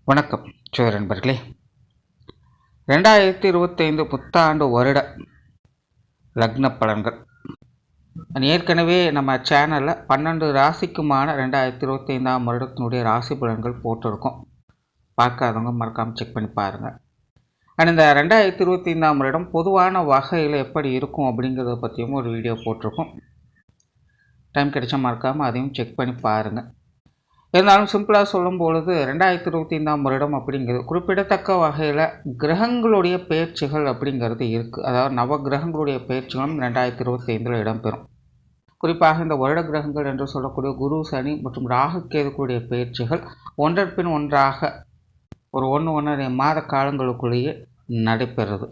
வணக்கம் நண்பர்களே. 2025 புத்தாண்டு வருட லக்ன பலன்கள் ஏற்கனவே நம்ம சேனலில் 12 ராசிக்குமான 2025ஆம் வருடத்தினுடைய ராசி பலன்கள் போட்டிருக்கோம். பார்க்காதவங்க மறக்காமல் செக் பண்ணி பாருங்கள். அண்ட் இந்த 2025ஆம் வருடம் பொதுவான வகையில் எப்படி இருக்கும் அப்படிங்கிறத பற்றியும் ஒரு வீடியோ போட்டிருக்கோம். டைம் கிடைச்சா மறக்காமல் அதையும் செக் பண்ணி பாருங்கள். இருந்தாலும் சிம்பிளாக சொல்லும் பொழுது 2025ஆம் வருடம் அப்படிங்கிறது குறிப்பிடத்தக்க வகையில் கிரகங்களுடைய பயிற்சிகள் அப்படிங்கிறது இருக்குது. அதாவது நவ கிரகங்களுடைய பயிற்சிகளும் 2025 இடம்பெறும். குறிப்பாக இந்த வருட கிரகங்கள் என்று சொல்லக்கூடிய குரு, சனி மற்றும் ராகு கேதுக்களுடைய பயிற்சிகள் ஒன்றன் பின் ஒன்றாக ஒரு 1.5 மாத காலங்களுக்குள்ளேயே நடைபெறுது.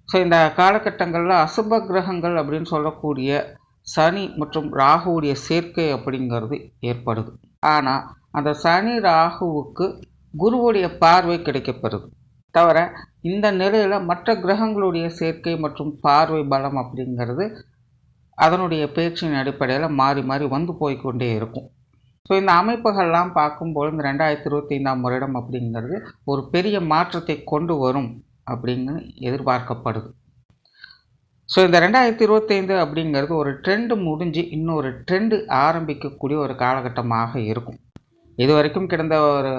ஸோ இந்த காலகட்டங்களில் அசுப கிரகங்கள் அப்படின்னு சொல்லக்கூடிய சனி மற்றும் ராகுவுடைய சேர்க்கை அப்படிங்கிறது ஏற்படுது. ஆனால் அந்த சனி ராகுவுக்கு குருவுடைய பார்வை கிடைக்கப்பெறுது. தவிர இந்த நிலையில் மற்ற கிரகங்களுடைய சேர்க்கை மற்றும் பார்வை பலம் அப்படிங்கிறது அதனுடைய பேச்சின் அடிப்படையில் மாறி மாறி வந்து போய்கொண்டே இருக்கும். ஸோ இந்த அமைப்புகள்லாம் பார்க்கும்போது இந்த 2025ஆம் வருடம் அப்படிங்கிறது ஒரு பெரிய மாற்றத்தை கொண்டு வரும் அப்படின்னு எதிர்பார்க்கப்படுது. ஸோ இந்த 2025 அப்படிங்கிறது ஒரு ட்ரெண்டு முடிஞ்சு இன்னொரு ட்ரெண்டு ஆரம்பிக்கக்கூடிய ஒரு காலகட்டமாக இருக்கும். இது வரைக்கும் கிடந்த ஒரு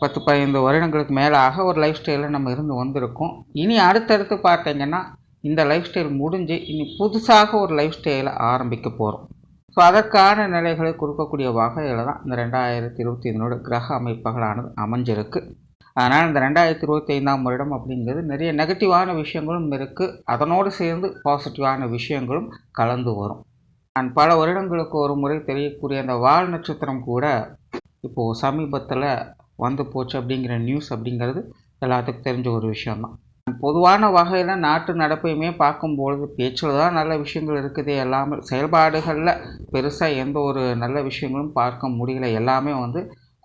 10-15 வருடங்களுக்கு மேலாக ஒரு லைஃப் ஸ்டைலில் நம்ம இருந்து வந்திருக்கோம். இனி அடுத்தடுத்து பார்த்தீங்கன்னா இந்த லைஃப் ஸ்டைல் முடிஞ்சு இனி புதுசாக ஒரு லைஃப் ஸ்டைலை ஆரம்பிக்க போகிறோம். ஸோ அதற்கான நிலைகளை கொடுக்கக்கூடிய வகையில் தான் இந்த 2025 கிரக அமைப்புகளானது அமைஞ்சிருக்கு. அதனால் இந்த 2025ஆம் வருடம் அப்படிங்கிறது நிறைய நெகட்டிவான விஷயங்களும் இருக்குது, அதனோடு சேர்ந்து பாசிட்டிவான விஷயங்களும் கலந்து வரும். நான் பல வருடங்களுக்கு ஒரு முறை தெரியக்கூடிய அந்த வால் நட்சத்திரம் கூட இப்போது சமீபத்தில் வந்து போச்சு அப்படிங்கிற நியூஸ் அப்படிங்கிறது எல்லாத்துக்கும் தெரிஞ்ச ஒரு விஷயம்தான். பொதுவான வகையில் நாட்டு நடப்பையுமே பார்க்கும்பொழுது பேச்சில் தான் நல்ல விஷயங்கள் இருக்குது, எல்லாமே செயல்பாடுகளில் பெருசாக எந்த ஒரு நல்ல விஷயங்களும் பார்க்க முடியல. எல்லாமே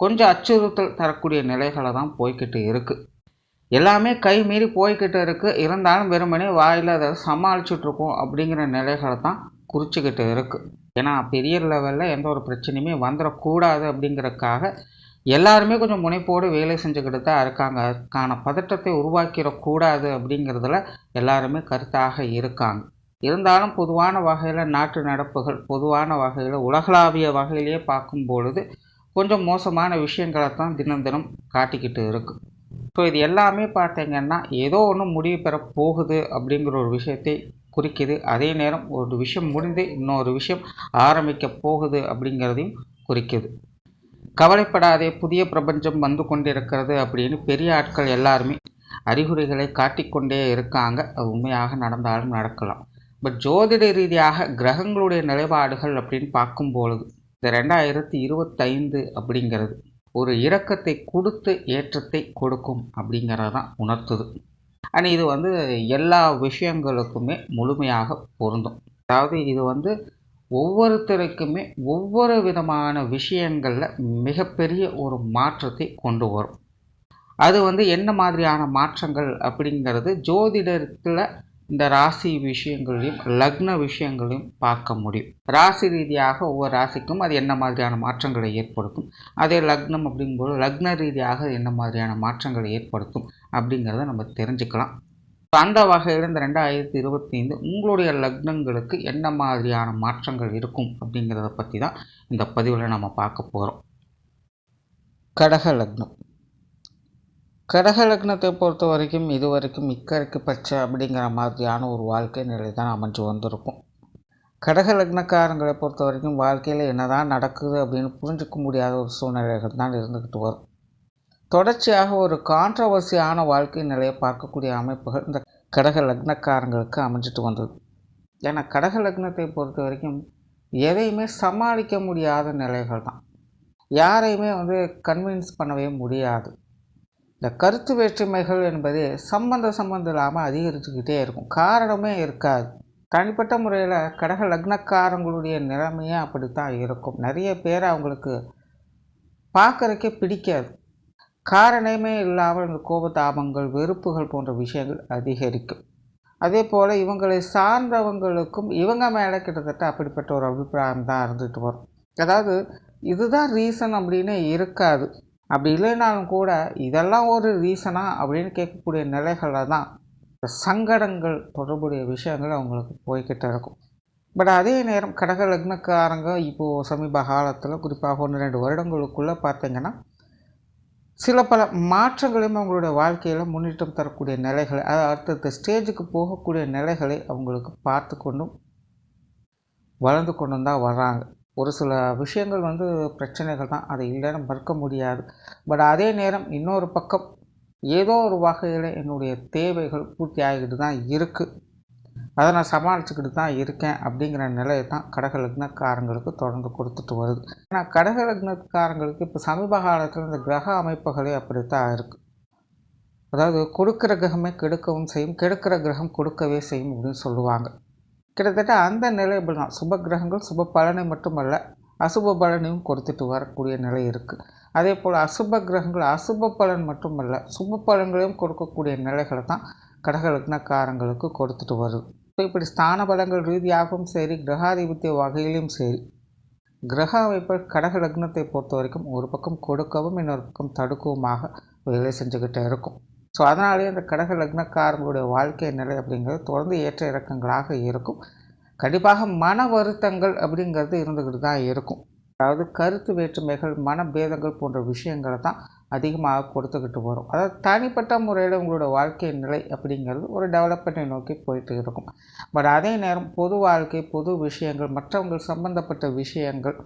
கொஞ்சம் அச்சுறுத்தல் தரக்கூடிய நிலைகளை தான் போய்கிட்டு இருக்குது. எல்லாமே கை மீறி போய்கிட்டு இருக்குது. இருந்தாலும் வெறுமனே வாயில் அதை சமாளிச்சுட்ருக்கோம் அப்படிங்கிற நிலைகளை தான் குறிச்சிக்கிட்டு இருக்குது. ஏன்னா பெரிய லெவலில் எந்த ஒரு பிரச்சனையுமே வந்துடக்கூடாது அப்படிங்கிறதுக்காக எல்லாருமே கொஞ்சம் முனைப்போடு வேலை செஞ்சுக்கிட்டு தான் இருக்காங்க. அதுக்கான பதட்டத்தை உருவாக்கிடக்கூடாது அப்படிங்கிறதுல எல்லாருமே கருத்தாக இருக்காங்க. இருந்தாலும் பொதுவான வகையில் நாட்டு நடப்புகள் பொதுவான வகையில் உலகளாவிய வகையிலேயே பார்க்கும் பொழுது கொஞ்சம் மோசமான விஷயங்களை தான் தினம் தினம் காட்டிக்கிட்டு இருக்குது. ஸோ இது எல்லாமே பார்த்தீங்கன்னா ஏதோ ஒன்று முடிவு பெற போகுது அப்படிங்கிற ஒரு விஷயத்தை குறிக்குது. அதே நேரம் ஒரு விஷயம் முடிந்து இன்னொரு விஷயம் ஆரம்பிக்க போகுது அப்படிங்கிறதையும் குறிக்குது. கவலைப்படாதே, புதிய பிரபஞ்சம் வந்து கொண்டிருக்கிறது அப்படின்னு பெரிய ஆட்கள் எல்லாருமே அறிகுறிகளை காட்டிக்கொண்டே இருக்காங்க. அது உண்மையாக நடந்தாலும் நடக்கலாம். பட் ஜோதிட ரீதியாக கிரகங்களுடைய நிலைப்பாடுகள் அப்படின்னு பார்க்கும்பொழுது இந்த 2025 அப்படிங்கிறது ஒரு இரக்கத்தை கொடுத்து ஏற்றத்தை கொடுக்கும் அப்படிங்கிறது தான் உணர்த்துது. ஆனால் இது எல்லா விஷயங்களுக்குமே முழுமையாக பொருந்தும். அதாவது இது ஒவ்வொருத்தருக்குமே ஒவ்வொரு விதமான விஷயங்களில் மிகப்பெரிய ஒரு மாற்றத்தை கொண்டு வரும். அது என்ன மாதிரியான மாற்றங்கள் அப்படிங்கிறது ஜோதிடத்தில் இந்த ராசி விஷயங்களையும் லக்ன விஷயங்களையும் பார்க்க முடியும். ராசி ரீதியாக ஒவ்வொரு ராசிக்கும் அது என்ன மாதிரியான மாற்றங்களை ஏற்படுத்தும், அதே லக்னம் அப்படிங்கும்போது லக்ன ரீதியாக என்ன மாதிரியான மாற்றங்களை ஏற்படுத்தும் அப்படிங்கிறத நம்ம தெரிஞ்சுக்கலாம். அந்த வகையில் இந்த 2025 உங்களுடைய லக்னங்களுக்கு என்ன மாதிரியான மாற்றங்கள் இருக்கும் அப்படிங்கிறத பற்றி தான் இந்த பதிவில் நம்ம பார்க்க போகிறோம். கடக லக்னம். கடக லக்னத்தை பொறுத்த வரைக்கும் இது வரைக்கும் இக்கரைக்கு பச்சை அப்படிங்கிற மாதிரியான ஒரு வாழ்க்கை நிலை தான் அமைஞ்சு வந்திருக்கும். கடக லக்னக்காரங்களை பொறுத்த வரைக்கும் வாழ்க்கையில் என்னதான் நடக்குது அப்படின்னு புரிஞ்சிக்க முடியாத ஒரு சூழ்நிலைகள் தான் இருந்துக்கிட்டு வரும். தொடர்ச்சியாக ஒரு கான்ட்ரவர்சியான வாழ்க்கை நிலையை பார்க்கக்கூடிய அமைப்புகள் இந்த கடக லக்னக்காரங்களுக்கு அமைஞ்சிட்டு வந்தது. ஏன்னா கடக லக்னத்தை பொறுத்த வரைக்கும் எதையுமே சமாளிக்க முடியாத நிலைகள் தான். யாரையுமே கன்வின்ஸ் பண்ணவே முடியாது. இந்த கருத்து வேற்றுமைகள் என்பது சம்பந்தம் இல்லாமல் அதிகரிச்சுக்கிட்டே இருக்கும், காரணமே இருக்காது. தனிப்பட்ட முறையில் கடக லக்னக்காரங்களுடைய நிலைமையே அப்படித்தான் இருக்கும். நிறைய பேர் அவங்களுக்கு பார்க்குறக்கே பிடிக்காது, காரணமே இல்லாமல் இந்த கோபதாபங்கள் வெறுப்புகள் போன்ற விஷயங்கள் அதிகரிக்கும். அதே போல் இவங்களை சார்ந்தவங்களுக்கும் இவங்க மேலே கிட்டத்தட்ட அப்படிப்பட்ட ஒரு அபிப்பிராயம் தான் இருந்துட்டு வரும். அதாவது இதுதான் ரீசன் அப்படின்னு இருக்காது. அப்படி இல்லைனாலும் கூட இதெல்லாம் ஒரு ரீசனா அப்படின்னு கேட்கக்கூடிய நிலைகளில் தான் இந்த சங்கடங்கள் தொடர்புடைய விஷயங்கள் அவங்களுக்கு போய்கிட்டு இருக்கும். பட் அதே நேரம் கடக லக்னக்காரங்க இப்போது சமீப காலத்தில் குறிப்பாக 1-2 வருடங்களுக்குள்ளே பார்த்திங்கன்னா சில பல மாற்றங்களையும் அவங்களுடைய வாழ்க்கையில் முன்னேற்றம் தரக்கூடிய நிலைகளை, அதாவது அடுத்தடுத்த ஸ்டேஜுக்கு போகக்கூடிய நிலைகளை அவங்களுக்கு பார்த்து கொண்டும் வளர்ந்து கொண்டும் தான் வர்றாங்க. ஒரு சில விஷயங்கள் பிரச்சனைகள் தான், அதை இல்லைன்னு மறுக்க முடியாது. பட் அதே நேரம் இன்னொரு பக்கம் ஏதோ ஒரு வகையில் என்னுடைய தேவைகள் பூர்த்தி ஆகிக்கிட்டு தான் இருக்குது, அதை நான் சமாளிச்சுக்கிட்டு தான் இருக்கேன் அப்படிங்கிற நிலையை தான் கடக லக்னக்காரங்களுக்கு தொடர்ந்து கொடுத்துட்டு வருது. ஆனால் கடக லக்னக்காரங்களுக்கு இப்போ சமீப காலத்தில் இந்த கிரக அமைப்புகளே அப்படித்தான் இருக்குது. அதாவது கொடுக்குற கிரகமே கெடுக்கவும் செய்யும், கெடுக்கிற கிரகம் கொடுக்கவே செய்யும் அப்படின்னு சொல்லுவாங்க. கிட்டத்தட்ட அந்த நிலை இப்படி தான். சுப கிரகங்கள் சுப பலனை மட்டுமல்ல, அசுப பலனையும் கொடுத்துட்டு வரக்கூடிய நிலை இருக்குது. அதே போல் அசுப கிரகங்கள் அசுப பலன் மட்டுமல்ல, சுப பலன்களையும் கொடுக்கக்கூடிய நிலைகளை தான் கடக லக்னக்காரங்களுக்கு கொடுத்துட்டு வருது. இப்போ இப்படி ஸ்தான பலங்கள் ரீதியாகவும் சரி, கிரகாதிபத்திய வகையிலும் சரி, கிரக அமைப்புகள் கடக லக்னத்தை பொறுத்த வரைக்கும் ஒரு பக்கம் கொடுக்கவும் இன்னொரு பக்கம் தடுக்கவுமாக வேலை செஞ்சுக்கிட்டே இருக்கும். ஸோ அதனாலேயே அந்த கடக லக்னக்காரங்களுடைய வாழ்க்கை நிலை அப்படிங்கிறது தொடர்ந்து ஏற்ற இறக்கங்களாக இருக்கும். கண்டிப்பாக மன வருத்தங்கள் அப்படிங்கிறது இருந்துக்கிட்டு தான் இருக்கும். அதாவது கருத்து வேற்றுமைகள், மனபேதங்கள் போன்ற விஷயங்களை தான் அதிகமாக கொடுத்துக்கிட்டு வரும். அதாவது தனிப்பட்ட முறையில் உங்களோட வாழ்க்கை நிலை அப்படிங்கிறது ஒரு டெவலப்மெண்ட்டை நோக்கி போயிட்டு இருக்கும். பட் அதே நேரம் பொது வாழ்க்கை, பொது விஷயங்கள், மற்றவங்கள் சம்பந்தப்பட்ட விஷயங்கள்,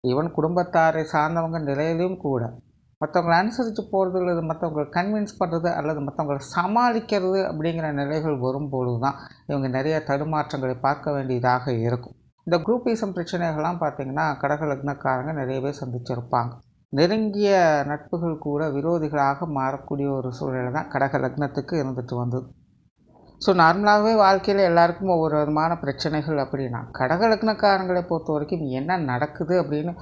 ஈவன் குடும்பத்தாரை சார்ந்தவங்க நிலையிலும் கூட மற்றவங்களை அனுசரித்து போகிறது அல்லது மற்றவங்களை கன்வின்ஸ் பண்ணுறது அல்லது மற்றவங்களை சமாளிக்கிறது அப்படிங்கிற நிலைகள் வரும்பொழுது தான் இவங்க நிறைய தடுமாற்றங்களை பார்க்க வேண்டியதாக இருக்கும். இந்த குரூப்பிசம் பிரச்சனைகள்லாம் பார்த்திங்கன்னா கடக லக்னக்காரங்க நிறைய பேர் சந்திச்சிருப்பாங்க. நெருங்கிய நட்புகள் கூட விரோதிகளாக மாறக்கூடிய ஒரு சூழ்நிலை தான் கடக லக்னத்துக்கு இருந்துட்டு வந்தது. ஸோ நார்மலாகவே வாழ்க்கையில் எல்லாருக்கும் ஒவ்வொரு விதமான பிரச்சனைகள் அப்படின்னா, கடக லக்னக்காரங்களை பொறுத்த வரைக்கும் என்ன நடக்குது அப்படின்னு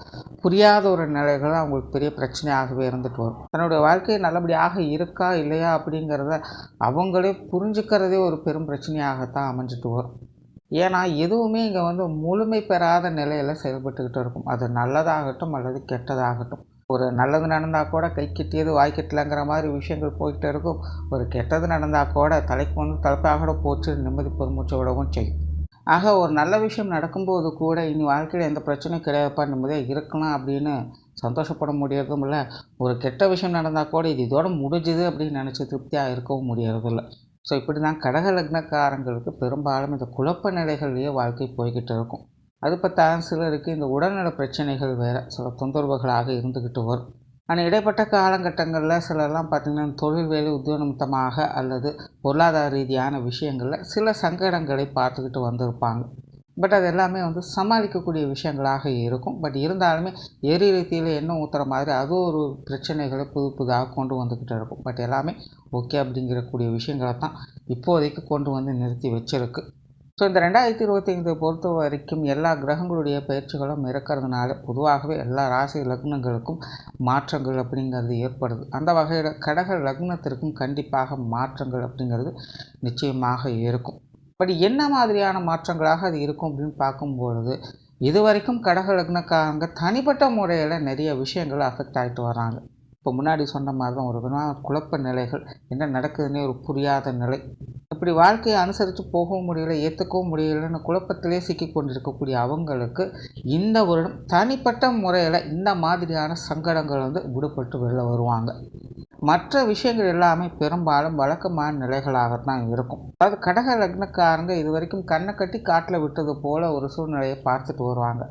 புரியாத ஒரு நிலைகள் அவங்களுக்கு பெரிய பிரச்சனையாகவே இருந்துட்டு வரும். தன்னுடைய வாழ்க்கை நல்லபடியாக இருக்கா இல்லையா அப்படிங்கிறத அவங்களே புரிஞ்சுக்கிறதே ஒரு பெரும் பிரச்சனையாகத்தான் அமைஞ்சிட்டு வரும். ஏன்னா எதுவுமே இங்கே முழுமை பெறாத நிலையில் செயல்பட்டுக்கிட்டு இருக்கும். அது நல்லதாகட்டும் அல்லது கெட்டதாகட்டும். ஒரு நல்லது நடந்தால் கூட கை கெட்டியது வாய் கெட்டலங்கிற மாதிரி விஷயங்கள் போய்கிட்டு இருக்கும். ஒரு கெட்டது நடந்தால் கூட தலைக்கு தலைப்பாக போச்சு நிம்மதி பெருமூச்சு விடவும் செய்யும். ஆக ஒரு நல்ல விஷயம் நடக்கும்போது கூட இனி வாழ்க்கையில் எந்த பிரச்சனையும் கிடையாதுப்பா, நிம்மதியாக இருக்கலாம் அப்படின்னு சந்தோஷப்பட முடியறதும் இல்லை. ஒரு கெட்ட விஷயம் நடந்தால் கூட இது இதோட முடிஞ்சுது அப்படின்னு நினச்சி திருப்தியாக இருக்கவும் முடியறதில்லை. ஸோ இப்படி தான் கடக லக்னக்காரங்களுக்கு பெரும்பாலும் இந்த குழப்ப நிலைகள்லேயே வாழ்க்கை போய்கிட்டு இருக்கும். அது பத்தாயிரம் சிலருக்கு இந்த உடல்நல பிரச்சனைகள் வேறு சில தொந்தரவுகளாக இருந்துக்கிட்டு வரும். ஆனால் இடைப்பட்ட காலகட்டங்களில் சிலர்லாம் பார்த்திங்கன்னா தொழில் வேலை உத்தியோக நிமித்தமாக அல்லது பொருளாதார ரீதியான விஷயங்களில் சில சங்கடங்களை பார்த்துக்கிட்டு வந்திருப்பாங்க. பட் அது எல்லாமே சமாளிக்கக்கூடிய விஷயங்களாக இருக்கும். பட் இருந்தாலுமே எரி ரீதியில் எண்ணெய் ஊற்றுற மாதிரி அது ஒரு பிரச்சனைகளை புதுதாக கொண்டு வந்துக்கிட்டு இருக்கும். பட் எல்லாமே ஓகே அப்படிங்கிறக்கூடிய விஷயங்களை தான் இப்போதைக்கு கொண்டு நிறுத்தி வச்சிருக்கு. ஸோ இந்த 2025 பொறுத்த வரைக்கும் எல்லா கிரகங்களுடைய பயிற்சிகளும் இருக்கிறதுனால பொதுவாகவே எல்லா ராசி லக்னங்களுக்கும் மாற்றங்கள் அப்படிங்கிறது ஏற்படுது. அந்த வகையில் கடக லக்னத்திற்கும் கண்டிப்பாக மாற்றங்கள் அப்படிங்கிறது நிச்சயமாக இருக்கும். பட் என்ன மாதிரியான மாற்றங்களாக அது இருக்கும் அப்படின்னு பார்க்கும்பொழுது, இது வரைக்கும் கடக லக்னக்காரங்க தனிப்பட்ட முறையில் நிறைய விஷயங்கள் அஃபெக்ட் ஆகிட்டு வராங்க. இப்போ முன்னாடி சொன்ன மாதிரி தான் ஒரு விதமான குழப்ப நிலைகள், என்ன நடக்குதுன்னே ஒரு புரியாத நிலை, இப்படி வாழ்க்கையை அனுசரித்து போகவும் முடியல, ஏற்றுக்கவும் முடியலைன்னு குழப்பத்திலே சிக்கி கொண்டிருக்கக்கூடிய அவங்களுக்கு இந்த வருடம் தனிப்பட்ட முறையில் இந்த மாதிரியான சங்கடங்கள் விடுபட்டு வெளில வருவாங்க. மற்ற விஷயங்கள் எல்லாமே பெரும்பாலும் வழக்கமான நிலைகளாகத்தான் இருக்கும். அதாவது கடக லக்னக்காரங்க இது வரைக்கும் கண்ணை கட்டி காட்டில் விட்டது போல் ஒரு சூழ்நிலையை பார்த்துட்டு வருவாங்க.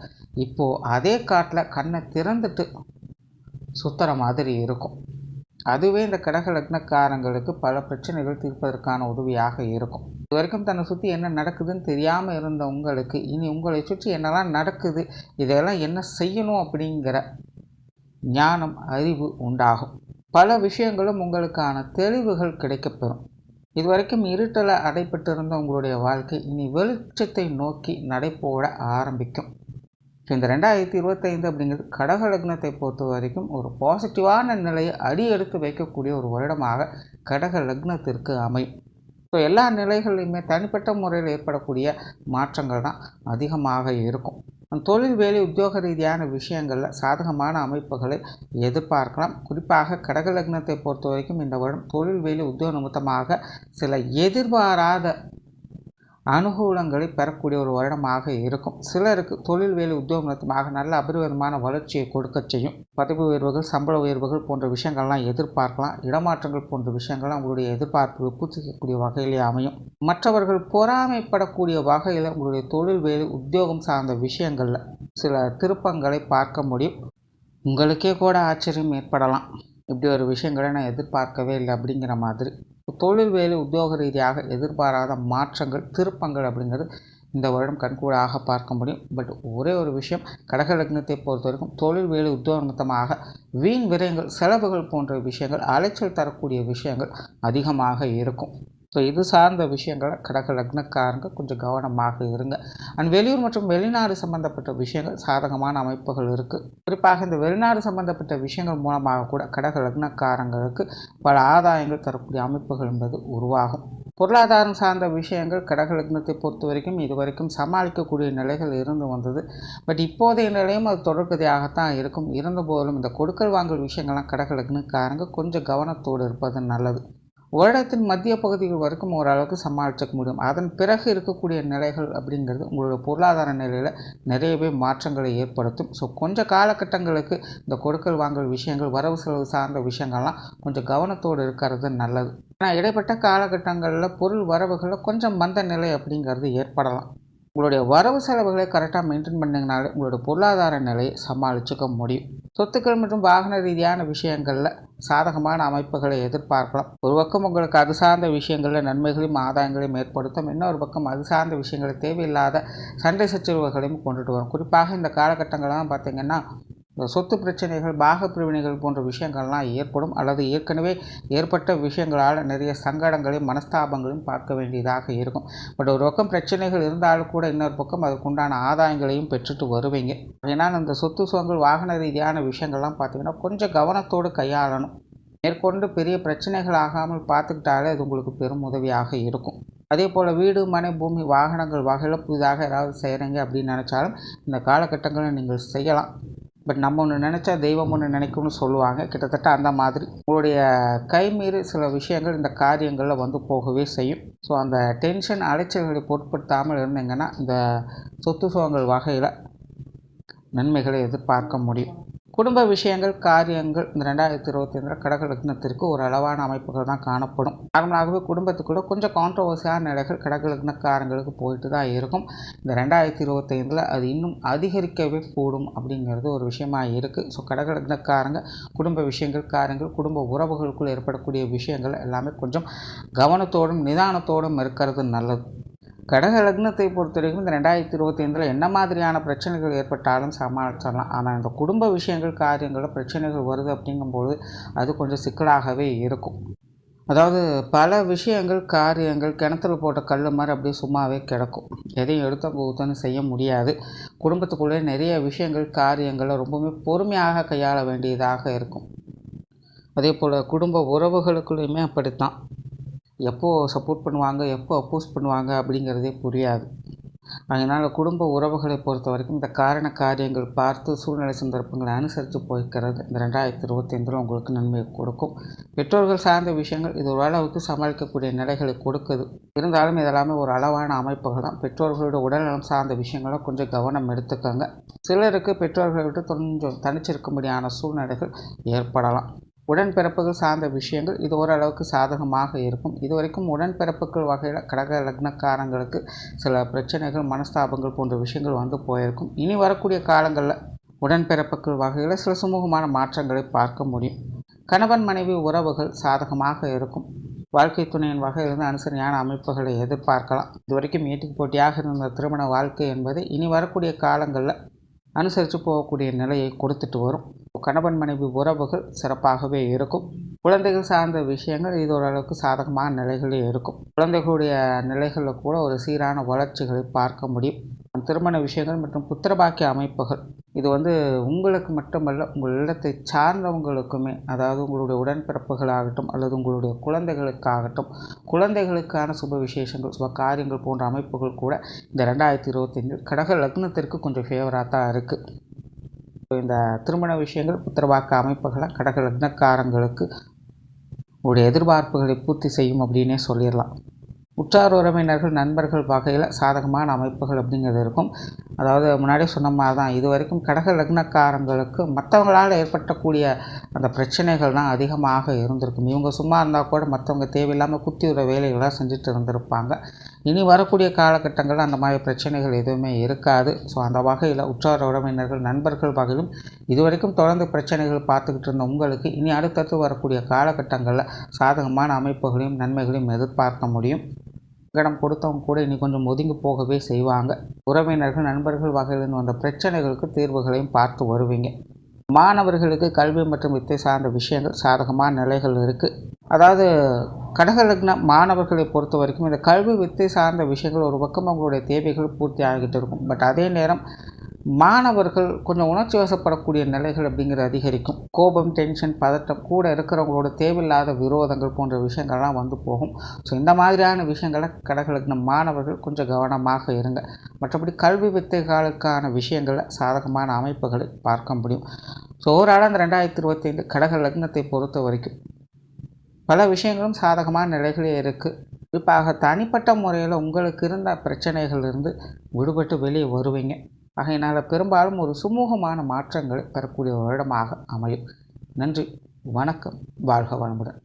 இப்போது அதே காட்டில் கண்ணை திறந்துட்டு சுற்றுற மாதிரி இருக்கும். அதுவே இந்த கடக லக்னக்காரங்களுக்கு பல பிரச்சனைகள் தீர்ப்பதற்கான உதவியாக இருக்கும். இது வரைக்கும் தன்னை சுற்றி என்ன நடக்குதுன்னு தெரியாமல் இருந்த உங்களுக்கு இனி உங்களை சுற்றி என்னெல்லாம் நடக்குது, இதெல்லாம் என்ன செய்யணும் அப்படிங்கிற ஞானம், அறிவு உண்டாகும். பல விஷயங்களும் உங்களுக்கான தெளிவுகள் கிடைக்கப்பெறும். இதுவரைக்கும் இருட்டில் அடைப்பட்டிருந்த உங்களுடைய வாழ்க்கை இனி வெளிச்சத்தை நோக்கி நடைபோட ஆரம்பிக்கும். இந்த 2025 அப்படிங்கிறது கடக லக்னத்தை பொறுத்த வரைக்கும் ஒரு பாசிட்டிவான நிலையை அடி எடுத்து வைக்கக்கூடிய ஒரு வருடமாக கடக லக்னத்திற்கு அமையும். ஸோ எல்லா நிலைகள்லையுமே தனிப்பட்ட முறையில் ஏற்படக்கூடிய மாற்றங்கள் தான் அதிகமாக இருக்கும். தொழில் வேலை உத்தியோக ரீதியான விஷயங்களில் சாதகமான அமைப்புகளை எதிர்பார்க்கலாம். குறிப்பாக கடக லக்னத்தை பொறுத்த வரைக்கும் இந்த வருடம் தொழில் வேலை உத்தியோக நிமித்தமாக சில எதிர்பாராத அனுகூலங்களை பெறக்கூடிய ஒரு வருடமாக இருக்கும். சிலருக்கு தொழில் வேலை உத்தியோக நிமித்தமாக நல்ல அபரிவிதமான வளர்ச்சியை கொடுக்க செய்யும். பதவி உயர்வுகள், சம்பள உயர்வுகள் போன்ற விஷயங்கள்லாம் எதிர்பார்க்கலாம். இடமாற்றங்கள் போன்ற விஷயங்கள்லாம் உங்களுடைய எதிர்பார்ப்பு பூர்த்தி செய்யக்கூடிய வகையிலே அமையும். மற்றவர்கள் பொறாமைப்படக்கூடிய வகையில் உங்களுடைய தொழில் வேலை உத்தியோகம் சார்ந்த விஷயங்களில் சில திருப்பங்களை பார்க்க முடியும். உங்களுக்கே கூட ஆச்சரியம் ஏற்படலாம், இப்படி ஒரு விஷயங்களை நான் எதிர்பார்க்கவே இல்லை அப்படிங்கிற மாதிரி. தொழில் வேலை உத்தியோக ரீதியாக எதிர்பாராத மாற்றங்கள், திருப்பங்கள் அப்படிங்கிறது இந்த வருடம் கண்கூடாக பார்க்க முடியும். பட் ஒரே ஒரு விஷயம், கடக லக்னத்தை பொறுத்த வரைக்கும் தொழில் வேலை உத்தியோக நிமித்தமாக வீண் விரயங்கள், செலவுகள் போன்ற விஷயங்கள், அலைச்சல் தரக்கூடிய விஷயங்கள் அதிகமாக இருக்கும். ஸோ இது சார்ந்த விஷயங்களை கடக லக்னக்காரங்க கொஞ்சம் கவனமாக இருங்க. அண்ட் வெளியூர் மற்றும் வெளிநாடு சம்பந்தப்பட்ட விஷயங்கள் சாதகமான அமைப்புகள் இருக்குது. குறிப்பாக இந்த வெளிநாடு சம்பந்தப்பட்ட விஷயங்கள் மூலமாக கூட கடக லக்னக்காரங்களுக்கு பல ஆதாயங்கள் தரக்கூடிய அமைப்புகள் என்பது உருவாகும். பொருளாதாரம் சார்ந்த விஷயங்கள் கடக லக்னத்தை பொறுத்த வரைக்கும் இதுவரைக்கும் சமாளிக்கக்கூடிய நிலைகள் இருந்து வந்தது. பட் இப்போதைய நிலையும் அது தொடர்கதையாகத்தான் இருக்கும். இருந்தபோதிலும் இந்த கொடுக்கல் வாங்கல் விஷயங்கள்லாம் கடக லக்னக்காரங்க கொஞ்சம் கவனத்தோடு இருப்பது நல்லது. வருடத்தின் மத்திய பகுதிகள் வரைக்கும் ஓரளவுக்கு சமாளிக்க முடியும். அதன் பிறகு இருக்கக்கூடிய நிலைகள் அப்படிங்கிறது உங்களோட பொருளாதார நிலையில் நிறையவே மாற்றங்களை ஏற்படுத்தும். ஸோ கொஞ்சம் காலகட்டங்களுக்கு இந்த கொடுக்கல் வாங்கல் விஷயங்கள், வரவு செலவு சார்ந்த விஷயங்கள்லாம் கொஞ்சம் கவனத்தோடு இருக்கிறது நல்லது. ஆனால் இடைப்பட்ட காலகட்டங்களில் பொருள் வரவுகளில் கொஞ்சம் மந்த நிலை அப்படிங்கிறது ஏற்படலாம். உங்களுடைய வரவு செலவுகளை கரெக்டாக மெயின்டைன் பண்ணிங்கனாலே உங்களோட பொருளாதார நிலையை சமாளிச்சுக்க முடியும். சொத்துக்கள் மற்றும் வாகன ரீதியான விஷயங்களில் சாதகமான அமைப்புகளை எதிர்பார்க்கலாம். ஒரு பக்கம் உங்களுக்கு அது சார்ந்த விஷயங்களில் நன்மைகளையும் ஆதாயங்களையும் ஏற்படுத்தும். இன்னொரு பக்கம் அது சார்ந்த விஷயங்களை தேவையில்லாத சண்டை சச்சரவுகளையும் கொண்டுட்டு வரும். குறிப்பாக இந்த காலகட்டங்கள்லாம் பார்த்திங்கன்னா சொத்து பிரச்சனைகள், பாக பிரிவினைகள் போன்ற விஷயங்கள்லாம் ஏற்படும். அல்லது ஏற்கனவே ஏற்பட்ட விஷயங்களால் நிறைய சங்கடங்களையும் மனஸ்தாபங்களையும் பார்க்க வேண்டியதாக இருக்கும். பட் ஒரு பக்கம் பிரச்சனைகள் இருந்தாலும் கூட இன்னொரு பக்கம் அதுக்குண்டான ஆதாயங்களையும் பெற்றுட்டு வருவீங்க. ஏன்னால் இந்த சொத்து சுகங்கள், வாகன ரீதியான விஷயங்கள்லாம் பார்த்திங்கன்னா கொஞ்சம் கவனத்தோடு கையாளணும். மேற்கொண்டு பெரிய பிரச்சனைகள் ஆகாமல் பார்த்துக்கிட்டாலே அது உங்களுக்கு பெரும் உதவியாக இருக்கும். அதே போல் வீடு, மனை, பூமி, வாகனங்கள் வகையில் புதிதாக ஏதாவது செய்கிறீங்க அப்படின்னு நினச்சாலும் இந்த காலகட்டங்களில் நீங்கள் செய்யலாம். பட் நம்ம ஒன்று நினச்சா தெய்வம் ஒன்று நினைக்கும்னு சொல்லுவாங்க. கிட்டத்தட்ட அந்த மாதிரி உங்களுடைய கைமீறி சில விஷயங்கள் இந்த காரியங்களில் வந்து போகவே செய்யும். ஸோ அந்த டென்ஷன், அலைச்சல்களை பொருட்படுத்தாமல் இருந்தீங்கன்னா இந்த சொத்து சுகங்கள் வகையில் நன்மைகளை எதிர்பார்க்க முடியும். குடும்ப விஷயங்கள், காரியங்கள் இந்த 2025 கடக லக்னத்திற்கு ஒரு அளவான அமைப்புகள் தான் காணப்படும். நார்மலாகவே குடும்பத்துக்குள்ளே கொஞ்சம் கான்ட்ரவர்சியான நிலைகள் கடக லக்னக்காரங்களுக்கு போயிட்டு தான் இருக்கும். இந்த 2025 அது இன்னும் அதிகரிக்கவே கூடும் அப்படிங்கிறது ஒரு விஷயமாக இருக்குது. ஸோ கடக லக்னக்காரங்க குடும்ப விஷயங்கள், காரியங்கள், குடும்ப உறவுகளுக்குள் ஏற்படக்கூடிய விஷயங்கள் எல்லாமே கொஞ்சம் கவனத்தோடும் நிதானத்தோடும் இருக்கிறது நல்லது. கடக லக்னத்தை பொறுத்த வரைக்கும் இந்த 2025 என்ன மாதிரியான பிரச்சனைகள் ஏற்பட்டாலும் சமாளிச்சிடலாம். ஆனால் இந்த குடும்ப விஷயங்கள், காரியங்களில் பிரச்சனைகள் வருது அப்படிங்கும்போது அது கொஞ்சம் சிக்கலாகவே இருக்கும். அதாவது பல விஷயங்கள், காரியங்கள் கிணத்துல போட்ட கல் மாதிரி அப்படியே சும்மாவே கிடக்கும். எதையும் எடுத்த ஊத்தன்னு செய்ய முடியாது. குடும்பத்துக்குள்ளே நிறைய விஷயங்கள், காரியங்களை ரொம்பவுமே பொறுமையாக கையாள வேண்டியதாக இருக்கும். அதே போல் குடும்ப உறவுகளுக்குள்ளேயுமே அப்படித்தான். எப்போ சப்போர்ட் பண்ணுவாங்க, எப்போ அப்போஸ் பண்ணுவாங்க அப்படிங்கிறதே புரியாது. அதனால் குடும்ப உறவுகளை பொறுத்த வரைக்கும் இந்த காரண காரியங்கள் பார்த்து சூழ்நிலை சந்தர்ப்பங்களை அனுசரித்து போய்க்கிறது இந்த 2025 உங்களுக்கு நன்மை கொடுக்கும். பெற்றோர்கள் சார்ந்த விஷயங்கள் இது ஓரளவுக்கு சமாளிக்கக்கூடிய நிலைகளை கொடுக்குது. இருந்தாலும் இதெல்லாமே ஒரு அளவான அமைப்புகள் தான். பெற்றோர்களோட உடல்நலம் சார்ந்த விஷயங்களை கொஞ்சம் கவனம் எடுத்துக்கோங்க. சிலருக்கு பெற்றோர்களை விட்டு கொஞ்சம் தனிச்சிருக்கும்படியான சூழ்நிலைகள் ஏற்படலாம். உடன்பிறப்புகள் சார்ந்த விஷயங்கள் இது ஓரளவுக்கு சாதகமாக இருக்கும். இதுவரைக்கும் உடன்பிறப்புகள் வகையில் கடக லக்னக்காரங்களுக்கு சில பிரச்சனைகள், மனஸ்தாபங்கள் போன்ற விஷயங்கள் வந்து போயிருக்கும். இனி வரக்கூடிய காலங்களில் உடன்பிறப்புகள் வகையில் சில சுமூகமான மாற்றங்களை பார்க்க முடியும். கணவன் மனைவி உறவுகள் சாதகமாக இருக்கும். வாழ்க்கை துணையின் வகையிலிருந்து அனுசரணையான அமைப்புகளை எதிர்பார்க்கலாம். இதுவரைக்கும் ஏட்டிக்கு போட்டியாக இருந்த திருமண வாழ்க்கை என்பது இனி வரக்கூடிய காலங்களில் அனுசரித்து போகக்கூடிய நிலையை கொடுத்துட்டு வரும். கணவன் மனைவி உறவுகள் சிறப்பாகவே இருக்கும். குழந்தைகள் சார்ந்த விஷயங்கள் இது ஓரளவுக்கு சாதகமான நிலைகளே இருக்கும். குழந்தைகளுடைய நிலைகளில் கூட ஒரு சீரான வளர்ச்சிகளை பார்க்க முடியும். திருமண விஷயங்கள் மற்றும் புத்திரபாக்கிய அமைப்புகள் இது உங்களுக்கு மட்டுமல்ல, உங்கள் இல்லத்தை சார்ந்தவங்களுக்குமே, அதாவது உங்களுடைய உடன்பிறப்புகளாகட்டும் அல்லது உங்களுடைய குழந்தைகளுக்காகட்டும், குழந்தைகளுக்கான சுப விசேஷங்கள் சுப காரியங்கள் போன்ற அமைப்புகள் கூட இந்த 2025 கடக லக்னத்திற்கு கொஞ்சம் ஃபேவராக தான் இருக்குது. இந்த திருமண விஷயங்கள் புத்திரபாக்கிய அமைப்புகளை கடக லக்னக்காரங்களுக்கு உங்களுடைய எதிர்பார்ப்புகளை பூர்த்தி செய்யும் அப்படின்னே சொல்லிடலாம். உற்றார் உறவினர்கள் நண்பர்கள் வகையில் சாதகமான அமைப்புகள் அப்படிங்கிறது இருக்கும். அதாவது முன்னாடியே சொன்ன மாதிரி தான், இது வரைக்கும் கடக லக்னக்காரங்களுக்கு மற்றவங்களால் ஏற்பட்டக்கூடிய அந்த பிரச்சனைகள் தான் அதிகமாக இருந்திருக்கும். இவங்க சும்மா இருந்தால் கூட மற்றவங்க தேவையில்லாமல் குத்தி விட வேலைகளாக செஞ்சுட்டு இருந்திருப்பாங்க. இனி வரக்கூடிய காலகட்டங்களில் அந்த மாதிரி பிரச்சனைகள் எதுவுமே இருக்காது. ஸோ அந்த வகையில் உற்றார் உறவினர்கள் நண்பர்கள் வகையிலும் இதுவரைக்கும் தொடர்ந்து பிரச்சனைகள் பார்த்துக்கிட்டு இருந்த உங்களுக்கு இனி அடுத்தடுத்து வரக்கூடிய காலகட்டங்களில் சாதகமான அமைப்புகளையும் நன்மைகளையும் எதிர்பார்க்க முடியும். இடம் கொடுத்தவங்க கூட இனி கொஞ்சம் ஒதுங்கி போகவே செய்வாங்க. உறவினர்கள் நண்பர்கள் வகையில் வந்த பிரச்சனைகளுக்கு தீர்வுகளையும் பார்த்து வருவீங்க. மாணவர்களுக்கு கல்வி மற்றும் வித்தை சார்ந்த விஷயங்கள் சாதகமான நிலைகள் இருக்குது. அதாவது கடக லக்ன மாணவர்களை பொறுத்த வரைக்கும் இந்த கல்வி வித்தை சார்ந்த விஷயங்கள் ஒரு பக்கம் அவங்களுடைய தேவைகள் பூர்த்தி ஆகிட்டு இருக்கும். பட் அதே நேரம் மாணவர்கள் கொஞ்சம் உணர்ச்சி வசப்படக்கூடிய நிலைகள் அப்படிங்கிறது அதிகரிக்கும். கோபம், டென்ஷன், பதட்டம் கூட இருக்கிறவங்களோட தேவையில்லாத விரோதங்கள் போன்ற விஷயங்கள்லாம் போகும். ஸோ இந்த மாதிரியான விஷயங்களை கடக லக்ன மாணவர்கள் கொஞ்சம் கவனமாக இருங்க. மற்றபடி கல்வி வித்தைகளுக்கான விஷயங்களில் சாதகமான அமைப்புகளை பார்க்க முடியும். ஸோ ஓவராலாக அந்த 2025 கடக லக்னத்தை பொறுத்த வரைக்கும் பல விஷயங்களும் சாதகமான நிலைகளே இருக்குது. குறிப்பாக தனிப்பட்ட முறையில் உங்களுக்கு இருந்த பிரச்சனைகளிலிருந்து விடுபட்டு வெளியே வருவீங்க. ஆகையினால் பெரும்பாலும் ஒரு சுமூகமான மாற்றங்களை பெறக்கூடிய வருடமாக அமையும். நன்றி, வணக்கம், வாழ்க வளமுடன்.